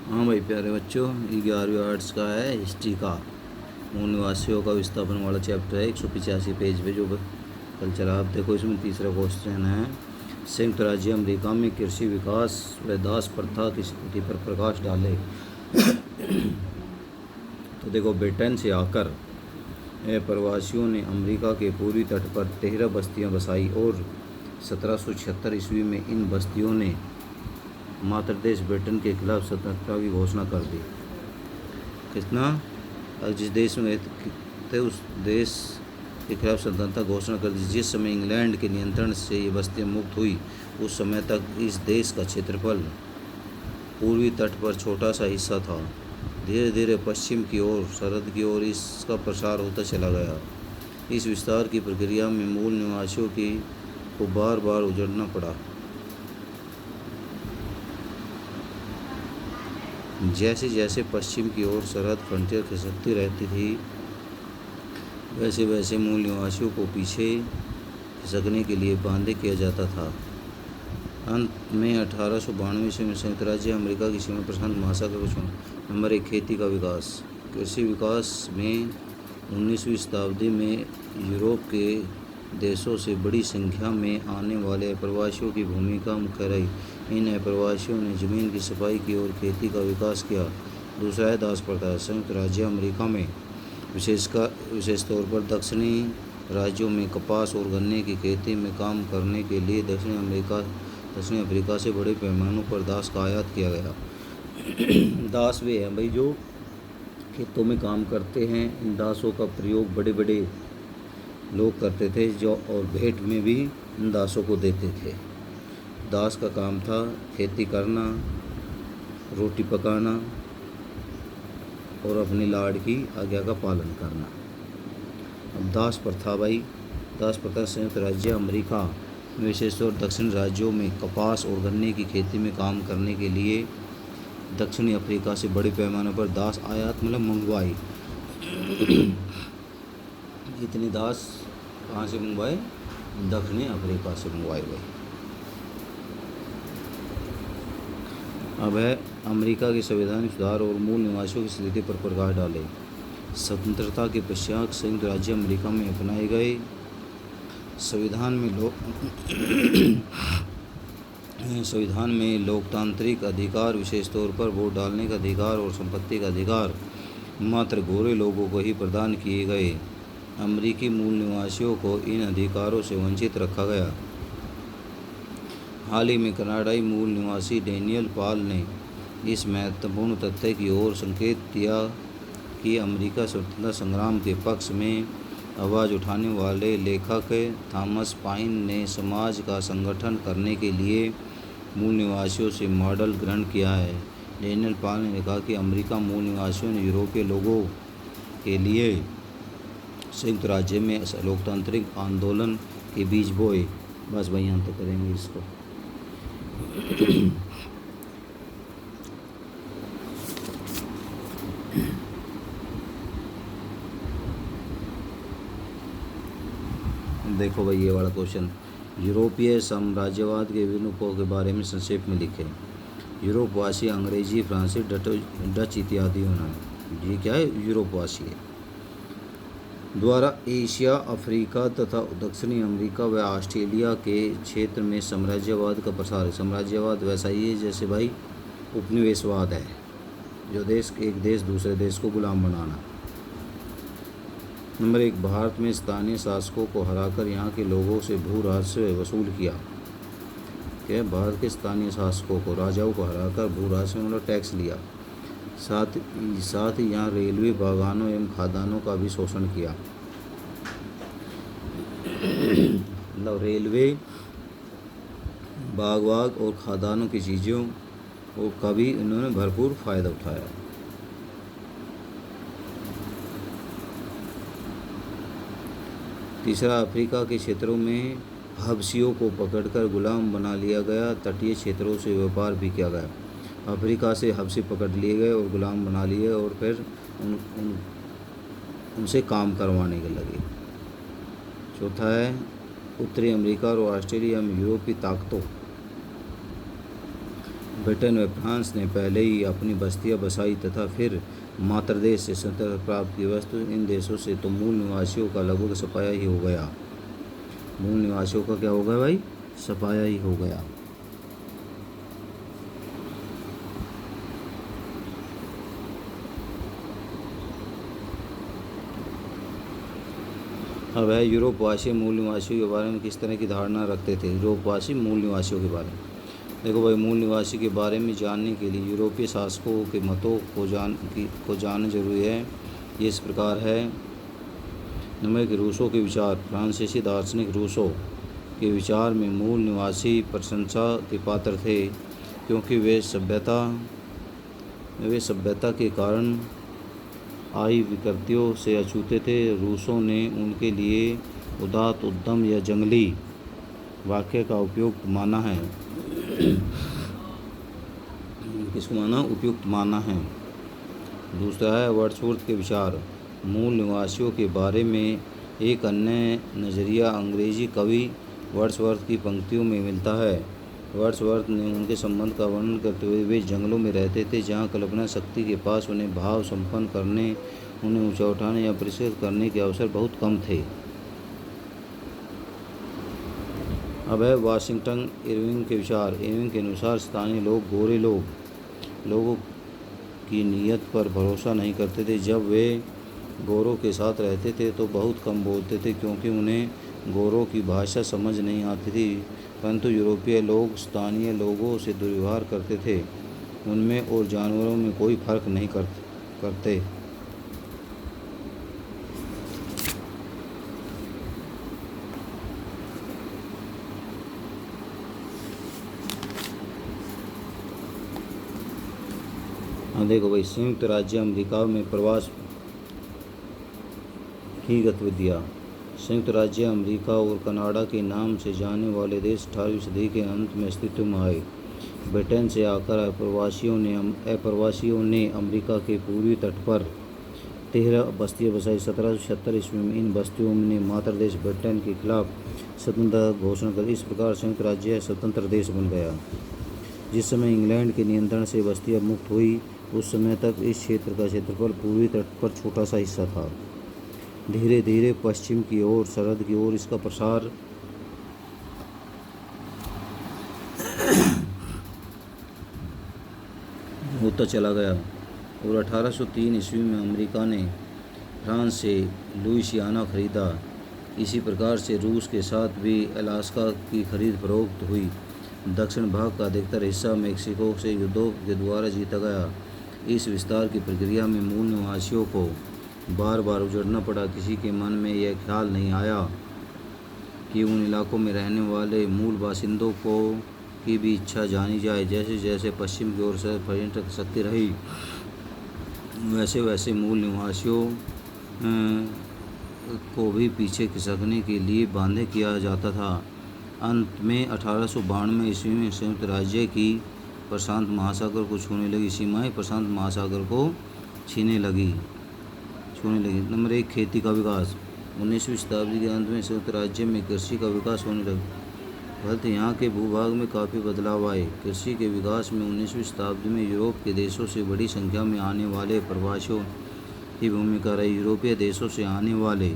हाँ भाई प्यारे बच्चों, ये 11वीं आर्ट्स का है, हिस्ट्री का मूल निवासियों का विस्थापन वाला चैप्टर है। 185 पेज पे जो कल चला। आप देखो, इसमें तीसरा क्वेश्चन है, संयुक्त राज्य अमेरिका में कृषि विकास व दास प्रथा की स्थिति पर प्रकाश डाले। तो देखो, ब्रिटेन से आकर प्रवासियों ने अमेरिका के पूर्वी तट पर 13 बस्तियां बसाई और 1776 ईस्वी में इन बस्तियों ने मातृ देश ब्रिटेन के खिलाफ स्वतंत्रता की घोषणा कर दी। कितना? जिस देश में थे उस देश के खिलाफ स्वतंत्रता घोषणा कर दी। जिस समय इंग्लैंड के नियंत्रण से ये बस्तियां मुक्त हुई, उस समय तक इस देश का क्षेत्रफल पूर्वी तट पर छोटा सा हिस्सा था। धीरे धीरे पश्चिम की ओर, सरहद की ओर इसका प्रसार होता चला गया। इस विस्तार की प्रक्रिया में मूल निवासियों को बार बार उजड़ना पड़ा। जैसे जैसे पश्चिम की ओर सरहद फ्रंटियर खिसकती रहती थी, वैसे वैसे मूल निवासियों को पीछे खिसकने के लिए बांधे किया जाता था। अंत में 1892 ईस्वी में संयुक्त राज्य अमेरिका की सीमा प्रशांत महासागर को छूना। नंबर 1, खेती का विकास। कृषि विकास में 19वीं शताब्दी में यूरोप के देशों से बड़ी संख्या में आने वाले प्रवासियों की भूमिका मुख्य रही। इन प्रवासियों ने जमीन की सफाई की और खेती का विकास किया। दूसरा है दास प्रथा। संयुक्त राज्य अमेरिका में विशेष तौर पर दक्षिणी राज्यों में कपास और गन्ने की खेती में काम करने के लिए दक्षिण अफ्रीका से बड़े पैमानों पर दास का आयात किया गया। दास वे हैं भाई जो खेतों में काम करते हैं। इन दासों का प्रयोग बड़े बड़े लोग करते थे, जो और भेंट में भी इन दासों को देते थे। दास का काम था खेती करना, रोटी पकाना और अपनी लाड़ की आज्ञा का पालन करना। अब दास प्रथा भाई, दास प्रथा संयुक्त राज्य अमेरिका में विशेषतौर दक्षिण राज्यों में कपास और गन्ने की खेती में काम करने के लिए दक्षिणी अफ्रीका से बड़े पैमाने पर दास आयात मंगवाई। इतने दास कहाँ से मंगवाए? दक्षिणी अफ्रीका से मंगवाए गए। अब है अमेरिका के संवैधानिक सुधार और मूल निवासियों की स्थिति पर प्रकाश डाले। स्वतंत्रता के पश्चात संयुक्त राज्य अमेरिका में अपनाए गए संविधान में लोकतांत्रिक अधिकार, विशेष तौर पर वोट डालने का अधिकार और संपत्ति का अधिकार मात्र गोरे लोगों को ही प्रदान किए गए। अमेरिकी मूल निवासियों को इन अधिकारों से वंचित रखा गया। हाल ही में कनाडाई मूल निवासी डैनियल पॉल ने इस महत्वपूर्ण तथ्य की ओर संकेत दिया कि अमेरिका स्वतंत्रता संग्राम के पक्ष में आवाज़ उठाने वाले लेखक थॉमस पाइन ने समाज का संगठन करने के लिए मूल निवासियों से मॉडल ग्रहण किया है। डैनियल पॉल ने लिखा कि अमेरिका मूल निवासियों ने यूरोपीय लोगों के लिए संयुक्त राज्य में लोकतांत्रिक आंदोलन के बीज बोए। बस भाई, यहाँ तो करेंगे इसको। देखो भाई, ये वाला क्वेश्चन, यूरोपीय साम्राज्यवाद के विभिन्न रूपों के बारे में संक्षेप में लिखें। यूरोपवासी अंग्रेजी, फ्रांसीसी, डच इत्यादि होना। ये क्या है? यूरोपवासी द्वारा एशिया, अफ्रीका तथा दक्षिणी अमेरिका व ऑस्ट्रेलिया के क्षेत्र में साम्राज्यवाद का प्रसार है। साम्राज्यवाद वैसा ही है जैसे भाई उपनिवेशवाद है, जो एक देश दूसरे देश को गुलाम बनाना। नंबर 1, भारत में स्थानीय शासकों को हराकर यहाँ के लोगों से भू राजस्व वसूल किया। क्या? भारत के स्थानीय शासकों को, राजाओं को हराकर भू राजस्व मतलब टैक्स लिया। साथ ही यहाँ रेलवे, बागानों एवं खादानों का भी शोषण किया। मतलब रेलवे, बाग और खादानों की चीज़ों का भी इन्होंने भरपूर फ़ायदा उठाया। तीसरा, अफ्रीका के क्षेत्रों में हबशियों को पकड़कर गुलाम बना लिया गया। तटीय क्षेत्रों से व्यापार भी किया गया। अफ्रीका से हबशी पकड़ लिए गए और गुलाम बना लिए और फिर उनसे काम करवाने के लगे। चौथा है, उत्तरी अमेरिका और ऑस्ट्रेलिया में यूरोपीय ताकतों ब्रिटेन व फ्रांस ने पहले ही अपनी बस्तियां बसाई तथा फिर मातृदेश से स्वतंत्रता प्राप्त की। वस्तु इन देशों से तो मूल निवासियों का लगभग सफाया ही हो गया। मूल निवासियों का क्या हो गया भाई? सफाया ही हो गया। अब है यूरोपवासी मूल निवासियों के बारे में किस तरह की धारणा रखते थे। यूरोपवासी मूल निवासियों के बारे में देखो भाई, मूल निवासी के बारे में जानने के लिए यूरोपीय शासकों के मतों को जानना जरूरी है। ये इस प्रकार है। नंबर 1, रूसों के विचार। फ्रांसीसी दार्शनिक रूसों के विचार में मूल निवासी प्रशंसा के पात्र थे, क्योंकि वे सभ्यता के कारण आई विकृतियों से अछूते थे। रूसों ने उनके लिए उदात्त उद्यम या जंगली वाक्य का उपयुक्त माना है। किसको माना? उपयुक्त माना है। दूसरा है वर्ड्सवर्थ के विचार। मूल निवासियों के बारे में एक अन्य नज़रिया अंग्रेजी कवि वर्ड्सवर्थ की पंक्तियों में मिलता है। वर्ड्सवर्थ ने उनके संबंध का वर्णन करते हुए, वे जंगलों में रहते थे जहाँ कल्पना शक्ति के पास उन्हें भाव संपन्न करने, उन्हें ऊंचा उठाने या पुरस्कृत करने के अवसर बहुत कम थे। अब है वाशिंगटन इरविंग के विचार। इरविंग के अनुसार स्थानीय लोग गोरे लोगों की नीयत पर भरोसा नहीं करते थे। जब वे गोरों के साथ रहते थे तो बहुत कम बोलते थे, क्योंकि उन्हें गोरों की भाषा समझ नहीं आती थी। परंतु यूरोपीय लोग स्थानीय लोगों से दुर्व्यवहार करते थे, उनमें और जानवरों में कोई फर्क नहीं करते। देखो भाई, संयुक्त राज्य अमेरिका में प्रवास की गतिविधियाँ। संयुक्त राज्य अमेरिका और कनाडा के नाम से जाने वाले देश 18वीं सदी के अंत में अस्तित्व में आए। ब्रिटेन से आकर अप्रवासियों ने अमेरिका के पूर्वी तट पर 13 बस्तियाँ बसाई। 1776 ईस्वी में इन बस्तियों ने मातृदेश ब्रिटेन के खिलाफ स्वतंत्रता घोषणा कर। इस प्रकार संयुक्त राज्य स्वतंत्र देश बन गया। जिस समय इंग्लैंड के नियंत्रण से बस्तियाँ मुक्त हुई, उस समय तक इस क्षेत्र का क्षेत्रफल पूर्वी तट पर छोटा सा हिस्सा था। धीरे धीरे पश्चिम की ओर, सरहद की ओर इसका प्रसार होता चला गया और 1803 ईस्वी में अमेरिका ने फ्रांस से लुइसियाना खरीदा। इसी प्रकार से रूस के साथ भी अलास्का की खरीद फरोख्त हुई। दक्षिण भाग का अधिकतर हिस्सा मेक्सिको से युद्धों के द्वारा जीता गया। इस विस्तार की प्रक्रिया में मूल निवासियों को बार बार उजड़ना पड़ा। किसी के मन में यह ख्याल नहीं आया कि उन इलाकों में रहने वाले मूल बासिंदों की भी इच्छा जानी जाए। जैसे जैसे पश्चिम की ओर से पर्यटक शक्ति रही, वैसे वैसे मूल निवासियों को भी पीछे खिसकने के लिए बाध्य किया जाता था। अंत में 1892 ईस्वी में संयुक्त राज्य की प्रशांत महासागर को छूने लगी सीमाएं प्रशांत महासागर को छूने लगी। नंबर 1, खेती का विकास। 19वीं शताब्दी के अंत में संयुक्त राज्य में कृषि का विकास होने लगा। फलतः यहाँ के भूभाग में काफ़ी बदलाव आए। कृषि के विकास में 19वीं शताब्दी में यूरोप के देशों से बड़ी संख्या में आने वाले प्रवासियों की भूमिका रही। यूरोपीय देशों से आने वाले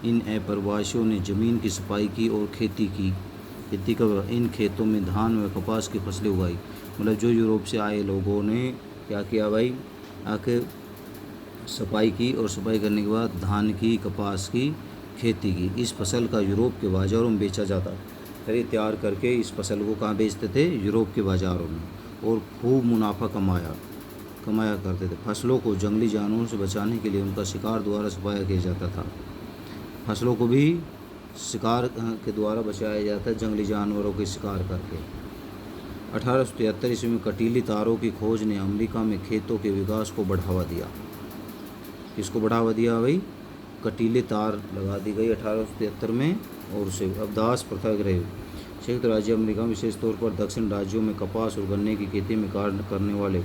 इन अप्रवासियों ने ज़मीन की सफाई की और खेती का इन खेतों में धान व कपास की फसलें उगाई। मतलब जो यूरोप से आए लोगों ने क्या किया भाई, आके सफाई की और सफाई करने के बाद धान की, कपास की खेती की। इस फसल का यूरोप के बाज़ारों में बेचा जाता। फिर तैयार करके इस फसल को कहाँ बेचते थे? यूरोप के बाज़ारों में, और खूब मुनाफा कमाया करते थे। फसलों को जंगली जानवरों से बचाने के लिए उनका शिकार द्वारा सफाया किया जाता था। फसलों को भी शिकार के द्वारा बचाया जाता है, जंगली जानवरों के शिकार करके। 1873 ईस्वी में कटीली तारों की खोज ने अमेरिका में खेतों के विकास को बढ़ावा दिया। किसको बढ़ावा दिया भाई? कटीले तार लगा दी गई 1873 में, और उसे अवदास प्रथा रहे। संयुक्त राज्य अमेरिका में विशेष तौर पर दक्षिण राज्यों में कपास और गन्ने की खेती में कार्य करने वाले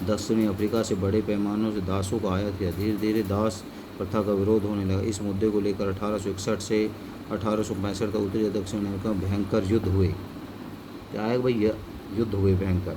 दक्षिणी अफ्रीका से बड़े पैमानों से दासों का आयात किया। धीरे धीरे दास प्रथा का विरोध होने लगा। इस मुद्दे को लेकर 1861 से 1865 तक उत्तरी दक्षिण अमेरिका में भयंकर युद्ध हुए। क्या है भाई? युद्ध हुए भयंकर।